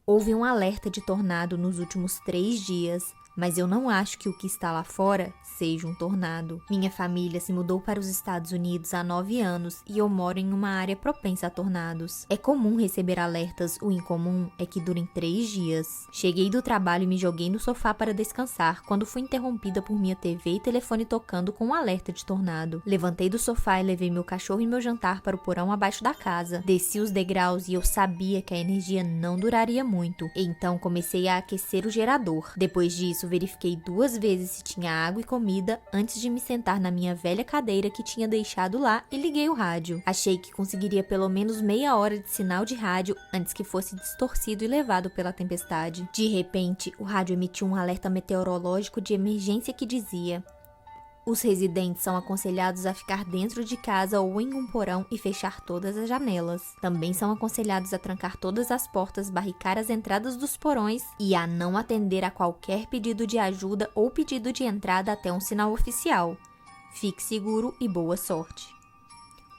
Houve um alerta de tornado nos últimos 3 dias, mas eu não acho que o que está lá fora seja um tornado. Minha família se mudou para os Estados Unidos há 9 anos e eu moro em uma área propensa a tornados. É comum receber alertas, o incomum é que durem 3 dias. Cheguei do trabalho e me joguei no sofá para descansar, quando fui interrompida por minha TV e telefone tocando com um alerta de tornado. Levantei do sofá e levei meu cachorro e meu jantar para o porão abaixo da casa. Desci os degraus e eu sabia que a energia não duraria muito, então comecei a aquecer o gerador. Depois disso, verifiquei 2 vezes se tinha água e comida antes de me sentar na minha velha cadeira que tinha deixado lá e liguei o rádio. Achei que conseguiria pelo menos meia hora de sinal de rádio antes que fosse distorcido e levado pela tempestade. De repente, o rádio emitiu um alerta meteorológico de emergência que dizia: os residentes são aconselhados a ficar dentro de casa ou em um porão e fechar todas as janelas. Também são aconselhados a trancar todas as portas, barricar as entradas dos porões e a não atender a qualquer pedido de ajuda ou pedido de entrada até um sinal oficial. Fique seguro e boa sorte.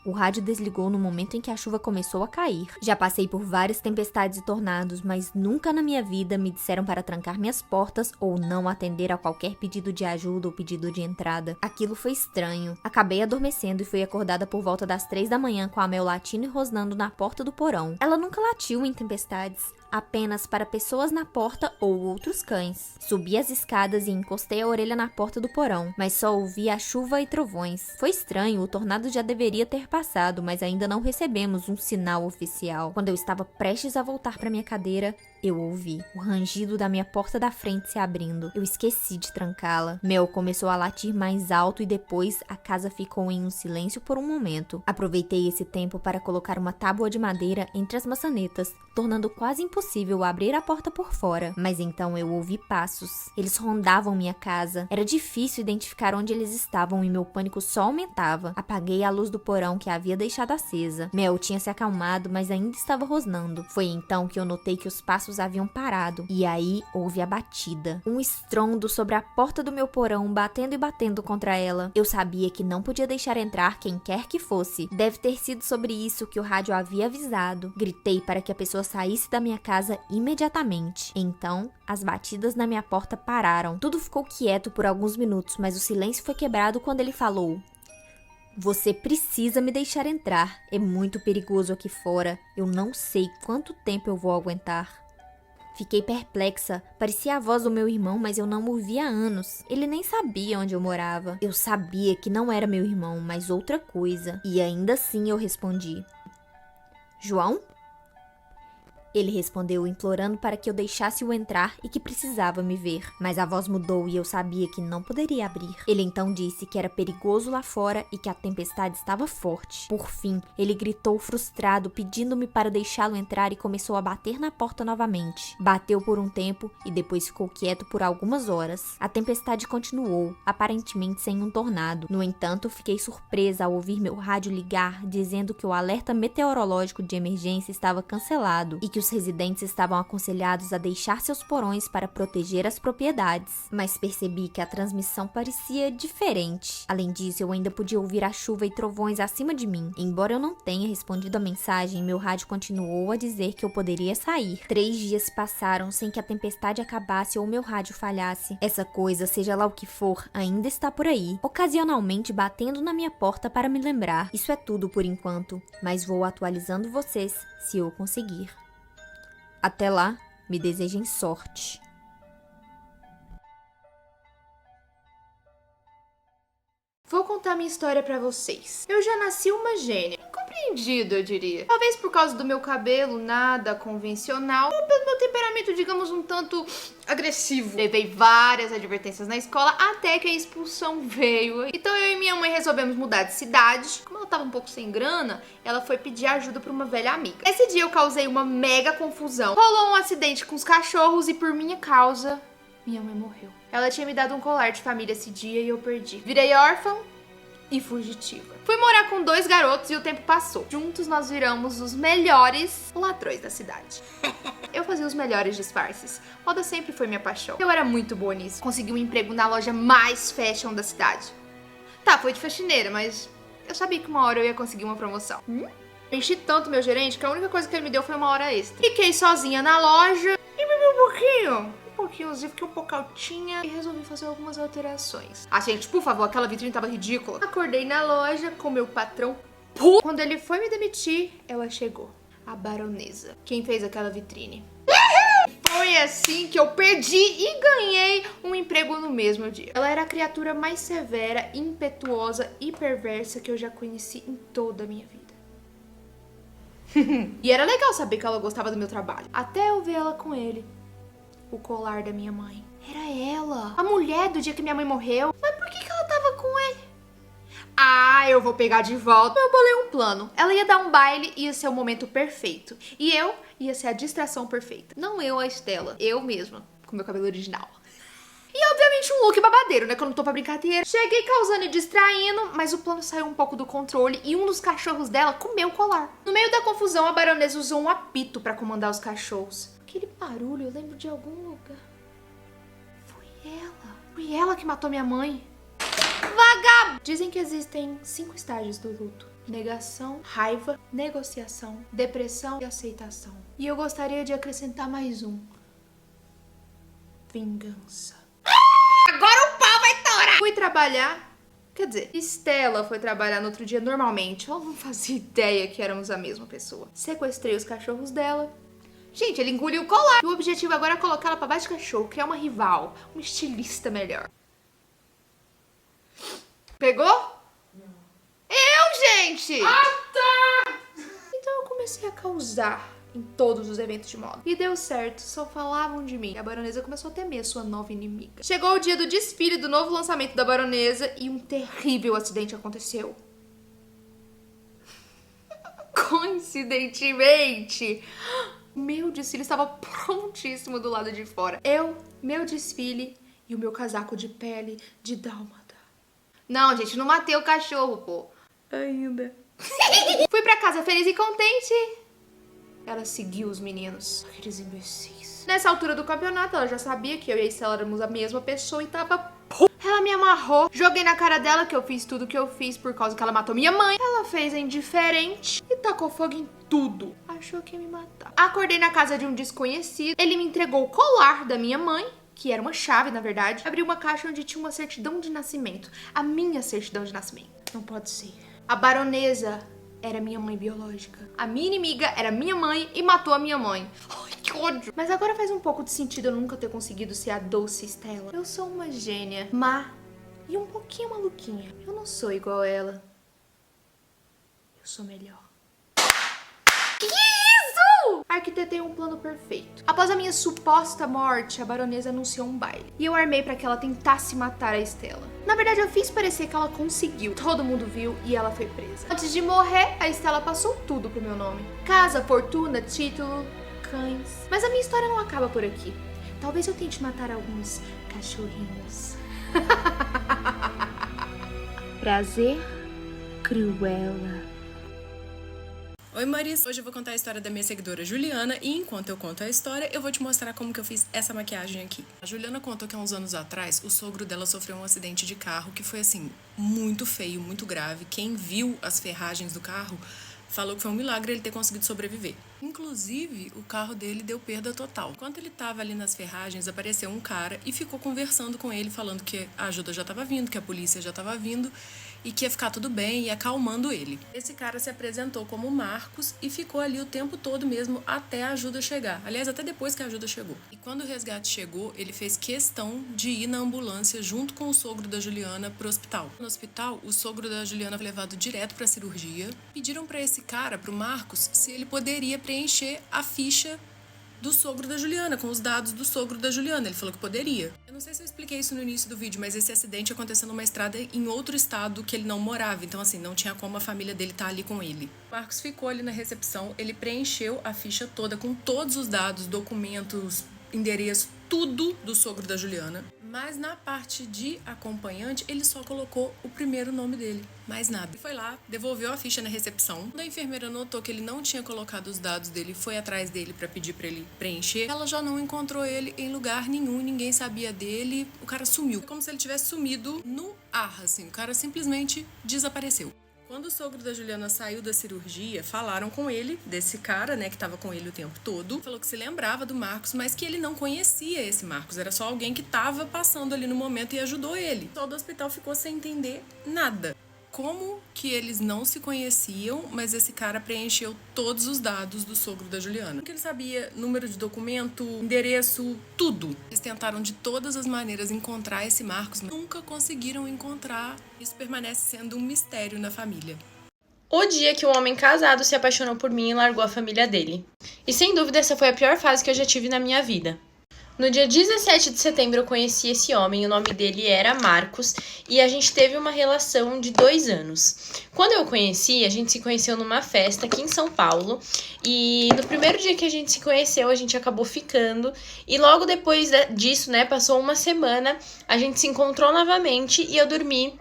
O rádio desligou no momento em que a chuva começou a cair. Já passei por várias tempestades e tornados, mas nunca na minha vida me disseram para trancar minhas portas ou não atender a qualquer pedido de ajuda ou pedido de entrada. Aquilo foi estranho. Acabei adormecendo e fui acordada por volta das 3 da manhã com a Mel latindo e rosnando na porta do porão. Ela nunca latiu em tempestades, apenas para pessoas na porta ou outros cães. Subi as escadas e encostei a orelha na porta do porão, mas só ouvi a chuva e trovões. Foi estranho, o tornado já deveria ter passado, mas ainda não recebemos um sinal oficial. Quando eu estava prestes a voltar para minha cadeira, eu ouvi o rangido da minha porta da frente se abrindo. Eu esqueci de trancá-la. Mel começou a latir mais alto e depois a casa ficou em um silêncio por um momento. Aproveitei esse tempo para colocar uma tábua de madeira entre as maçanetas, tornando quase impossível abrir a porta por fora. Mas então eu ouvi passos. Eles rondavam minha casa. Era difícil identificar onde eles estavam e meu pânico só aumentava. Apaguei a luz do porão que havia deixado acesa. Mel tinha se acalmado, mas ainda estava rosnando. Foi então que eu notei que os passos haviam parado. E aí houve a batida. Um estrondo sobre a porta do meu porão, batendo e batendo contra ela. Eu sabia que não podia deixar entrar quem quer que fosse. Deve ter sido sobre isso que o rádio havia avisado. Gritei para que a pessoa saísse da minha casa imediatamente. Então, as batidas na minha porta pararam. Tudo ficou quieto por alguns minutos, mas o silêncio foi quebrado quando ele falou: você precisa me deixar entrar. É muito perigoso aqui fora. Eu não sei quanto tempo eu vou aguentar. Fiquei perplexa. Parecia a voz do meu irmão, mas eu não o via há anos. Ele nem sabia onde eu morava. Eu sabia que não era meu irmão, mas outra coisa. E ainda assim eu respondi: João? Ele respondeu implorando para que eu deixasse-o entrar e que precisava me ver. Mas a voz mudou e eu sabia que não poderia abrir. Ele então disse que era perigoso lá fora e que a tempestade estava forte. Por fim, ele gritou frustrado, pedindo-me para deixá-lo entrar e começou a bater na porta novamente. Bateu por um tempo e depois ficou quieto por algumas horas. A tempestade continuou, aparentemente sem um tornado. No entanto, fiquei surpresa ao ouvir meu rádio ligar, dizendo que o alerta meteorológico de emergência estava cancelado e que os residentes estavam aconselhados a deixar seus porões para proteger as propriedades. Mas percebi que a transmissão parecia diferente. Além disso, eu ainda podia ouvir a chuva e trovões acima de mim. Embora eu não tenha respondido a mensagem, meu rádio continuou a dizer que eu poderia sair. 3 dias se passaram sem que a tempestade acabasse ou meu rádio falhasse. Essa coisa, seja lá o que for, ainda está por aí, ocasionalmente batendo na minha porta para me lembrar. Isso é tudo por enquanto, mas vou atualizando vocês se eu conseguir. Até lá, me desejem sorte. Vou contar minha história pra vocês. Eu já nasci uma gênia. Compreendido, eu diria. Talvez por causa do meu cabelo nada convencional, ou pelo meu temperamento, digamos, um tanto agressivo. Levei várias advertências na escola até que a expulsão veio. Então eu e minha mãe resolvemos mudar de cidade. Como ela tava um pouco sem grana, ela foi pedir ajuda pra uma velha amiga. Esse dia eu causei uma mega confusão. Rolou um acidente com os cachorros e por minha causa, minha mãe morreu. Ela tinha me dado um colar de família esse dia e eu perdi. Virei órfã e fugitiva. Fui morar com 2 garotos e o tempo passou. Juntos nós viramos os melhores ladrões da cidade. Eu fazia os melhores disfarces. Moda sempre foi minha paixão. Eu era muito boa nisso. Consegui um emprego na loja mais fashion da cidade. Tá, foi de faxineira, mas eu sabia que uma hora eu ia conseguir uma promoção. Enchi tanto meu gerente que a única coisa que ele me deu foi uma hora extra. Fiquei sozinha na loja e bebi um pouquinhozinho, fiquei um pouco altinha e resolvi fazer algumas alterações. Ah, gente, por favor, aquela vitrine tava ridícula. Acordei na loja com meu patrão. Quando ele foi me demitir, ela chegou. A baronesa. Quem fez aquela vitrine? Foi assim que eu perdi e ganhei um emprego no mesmo dia. Ela era a criatura mais severa, impetuosa e perversa que eu já conheci em toda a minha vida. E era legal saber que ela gostava do meu trabalho. Até eu ver ela com ele. O colar da minha mãe. Era ela. A mulher do dia que minha mãe morreu. Mas por que ela tava com ele? Ah, eu vou pegar de volta. Eu bolei um plano. Ela ia dar um baile e ia ser o momento perfeito. E eu ia ser a distração perfeita. Não eu, a Estela. Eu mesma. Com meu cabelo original. E obviamente um look babadeiro, né? Que eu não tô pra brincadeira. Cheguei causando e distraindo, mas o plano saiu um pouco do controle e um dos cachorros dela comeu o colar. No meio da confusão, a baronesa usou um apito pra comandar os cachorros. Aquele barulho, eu lembro de algum lugar. Foi ela que matou minha mãe. Vagabundo! Dizem que existem 5 estágios do luto. Negação, raiva, negociação, depressão e aceitação. E eu gostaria de acrescentar mais um. Vingança. Agora o pau vai torar! Fui trabalhar. Quer dizer, Estela foi trabalhar no outro dia normalmente. Eu não fazia ideia que éramos a mesma pessoa. Sequestrei os cachorros dela. Gente, ele engoliu o colar. E o objetivo agora é colocar ela pra baixo de cachorro, criar uma rival, um estilista melhor. Pegou? Não. Gente! Ah, tá! Então eu comecei a causar em todos os eventos de moda. E deu certo, só falavam de mim. A baronesa começou a temer sua nova inimiga. Chegou o dia do desfile do novo lançamento da baronesa e um terrível acidente aconteceu. Coincidentemente, o meu desfile estava prontíssimo do lado de fora. Meu desfile e o meu casaco de pele de dálmata. Não, gente, não matei o cachorro, pô. Ainda. Fui pra casa feliz e contente. Ela seguiu os meninos. Aqueles imbecis. Nessa altura do campeonato, ela já sabia que eu e a Estela éramos a mesma pessoa e tava... Ela me amarrou. Joguei na cara dela que eu fiz tudo que eu fiz por causa que ela matou minha mãe. Ela fez a indiferente e tacou fogo em tudo. Achou que ia me matar. Acordei na casa de um desconhecido. Ele me entregou o colar da minha mãe, que era uma chave, na verdade. Abri uma caixa onde tinha uma certidão de nascimento. A minha certidão de nascimento. Não pode ser. A baronesa era minha mãe biológica. A minha inimiga era minha mãe e matou a minha mãe. Ai, que ódio. Mas agora faz um pouco de sentido eu nunca ter conseguido ser a doce Estela. Eu sou uma gênia, má e um pouquinho maluquinha. Eu não sou igual a ela. Eu sou melhor. Arquitetei um plano perfeito. Após a minha suposta morte, a baronesa anunciou um baile. E eu armei pra que ela tentasse matar a Estela. Na verdade, eu fiz parecer que ela conseguiu. Todo mundo viu e ela foi presa. Antes de morrer, a Estela passou tudo pro meu nome. Casa, fortuna, título, cães. Mas a minha história não acaba por aqui. Talvez eu tente matar alguns cachorrinhos. Prazer, Cruella. Oi, Marisa! Hoje eu vou contar a história da minha seguidora Juliana e enquanto eu conto a história, eu vou te mostrar como que eu fiz essa maquiagem aqui. A Juliana contou que há uns anos atrás, o sogro dela sofreu um acidente de carro que foi, assim, muito feio, muito grave. Quem viu as ferragens do carro falou que foi um milagre ele ter conseguido sobreviver. Inclusive, o carro dele deu perda total. Enquanto ele estava ali nas ferragens, apareceu um cara e ficou conversando com ele, falando que a ajuda já estava vindo, que a polícia já estava vindo e que ia ficar tudo bem e acalmando ele. Esse cara se apresentou como Marcos e ficou ali o tempo todo mesmo até a ajuda chegar. Aliás, até depois que a ajuda chegou. E quando o resgate chegou, ele fez questão de ir na ambulância junto com o sogro da Juliana pro hospital. No hospital, o sogro da Juliana foi levado direto pra cirurgia. Pediram pra esse cara, pro Marcos, se ele poderia preencher a ficha do sogro da Juliana, com os dados do sogro da Juliana. Ele falou que poderia. Eu não sei se eu expliquei isso no início do vídeo, mas esse acidente aconteceu numa estrada em outro estado que ele não morava. Então, assim, não tinha como a família dele estar ali com ele. O Marcos ficou ali na recepção, ele preencheu a ficha toda com todos os dados, documentos, endereço, tudo do sogro da Juliana. Mas na parte de acompanhante, ele só colocou o primeiro nome dele, mais nada. Ele foi lá, devolveu a ficha na recepção. Quando a enfermeira notou que ele não tinha colocado os dados dele, foi atrás dele pra pedir pra ele preencher. Ela já não encontrou ele em lugar nenhum, ninguém sabia dele. O cara sumiu, como se ele tivesse sumido no ar, assim. O cara simplesmente desapareceu. Quando o sogro da Juliana saiu da cirurgia, falaram com ele, desse cara, né, que tava com ele o tempo todo. Falou que se lembrava do Marcos, mas que ele não conhecia esse Marcos. Era só alguém que tava passando ali no momento e ajudou ele. O pessoal do hospital ficou sem entender nada. Como que eles não se conheciam, mas esse cara preencheu todos os dados do sogro da Juliana? Porque ele sabia número de documento, endereço, tudo. Eles tentaram de todas as maneiras encontrar esse Marcos, mas nunca conseguiram encontrar. Isso permanece sendo um mistério na família. O dia que um homem casado se apaixonou por mim e largou a família dele. E sem dúvida essa foi a pior fase que eu já tive na minha vida. No dia 17 de setembro eu conheci esse homem, o nome dele era Marcos, e a gente teve uma relação de 2 anos. Quando eu o conheci, a gente se conheceu numa festa aqui em São Paulo, e no primeiro dia que a gente se conheceu, a gente acabou ficando, e logo depois disso, né, passou uma semana, a gente se encontrou novamente e eu dormi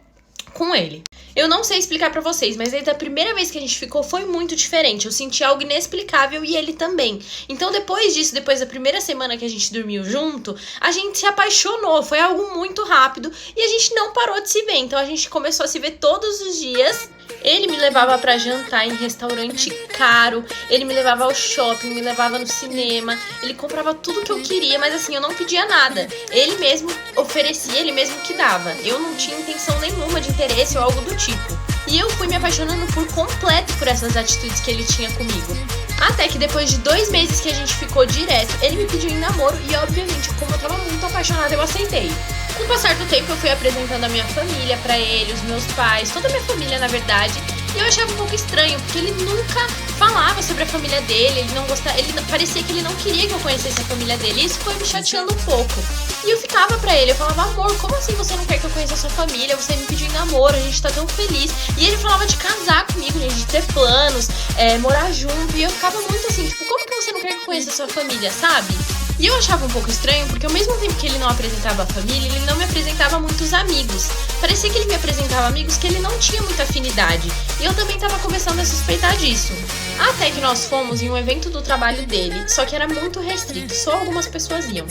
com ele. Eu não sei explicar pra vocês, mas desde a primeira vez que a gente ficou foi muito diferente. Eu senti algo inexplicável e ele também. Então depois disso, depois da primeira semana que a gente dormiu junto, a gente se apaixonou. Foi algo muito rápido e a gente não parou de se ver. Então a gente começou a se ver todos os dias. Ele me levava pra jantar em restaurante caro, ele me levava ao shopping, me levava no cinema, ele comprava tudo que eu queria, mas assim, eu não pedia nada. Ele mesmo oferecia, ele mesmo que dava. Eu não tinha intenção nenhuma de interesse ou algo do tipo. E eu fui me apaixonando por completo por essas atitudes que ele tinha comigo. Até que depois de 2 meses que a gente ficou direto, ele me pediu em namoro e obviamente, como eu tava muito apaixonada, eu aceitei. Com o passar do tempo eu fui apresentando a minha família pra ele, os meus pais, toda a minha família na verdade. E eu achava um pouco estranho, porque ele nunca falava sobre a família dele, ele não gostava, parecia que ele não queria que eu conhecesse a família dele. E isso foi me chateando um pouco. E eu ficava pra ele, eu falava, amor, como assim você não quer que eu conheça a sua família? Você me pediu em namoro, a gente tá tão feliz. E ele falava de casar comigo, gente, de ter planos, morar junto. E eu ficava muito assim, tipo, como que você não quer que eu conheça a sua família, sabe? E eu achava um pouco estranho, porque ao mesmo tempo que ele não apresentava a família, ele não me apresentava muitos amigos. Parecia que ele me apresentava amigos que ele não tinha muita afinidade. E eu também tava começando a suspeitar disso. Até que nós fomos em um evento do trabalho dele, só que era muito restrito, só algumas pessoas iam.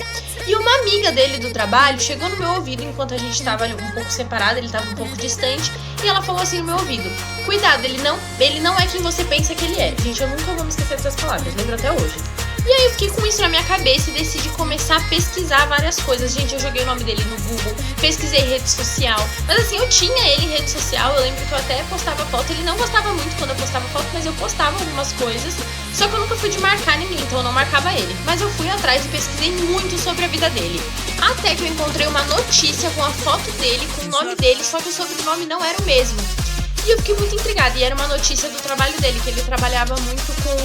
E uma amiga dele do trabalho chegou no meu ouvido enquanto a gente tava um pouco separado, ele tava um pouco distante, e ela falou assim no meu ouvido, cuidado, ele não é quem você pensa que ele é. Gente, eu nunca vou me esquecer dessas palavras, lembro até hoje. E aí eu fiquei com isso na minha cabeça e decidi começar a pesquisar várias coisas. Gente, eu joguei o nome dele no Google, pesquisei rede social. Mas assim, eu tinha ele em rede social, eu lembro que eu até postava foto. Ele não gostava muito quando eu postava foto, mas eu postava algumas coisas. Só que eu nunca fui de marcar ninguém, então eu não marcava ele. Mas eu fui atrás e pesquisei muito sobre a vida dele. Até que eu encontrei uma notícia com a foto dele, com o nome dele, só que o sobrenome não era o mesmo. E eu fiquei muito intrigada, e era uma notícia do trabalho dele, que ele trabalhava muito com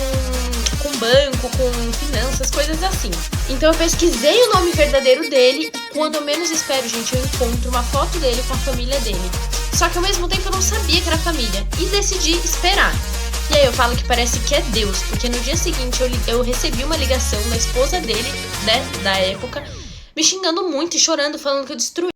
banco, com finanças, coisas assim. Então eu pesquisei o nome verdadeiro dele, e quando eu menos espero, gente, eu encontro uma foto dele com a família dele. Só que ao mesmo tempo eu não sabia que era família, e decidi esperar. E aí eu falo que parece que é Deus, porque no dia seguinte eu recebi uma ligação da esposa dele, né, da época, me xingando muito e chorando, falando que eu destruí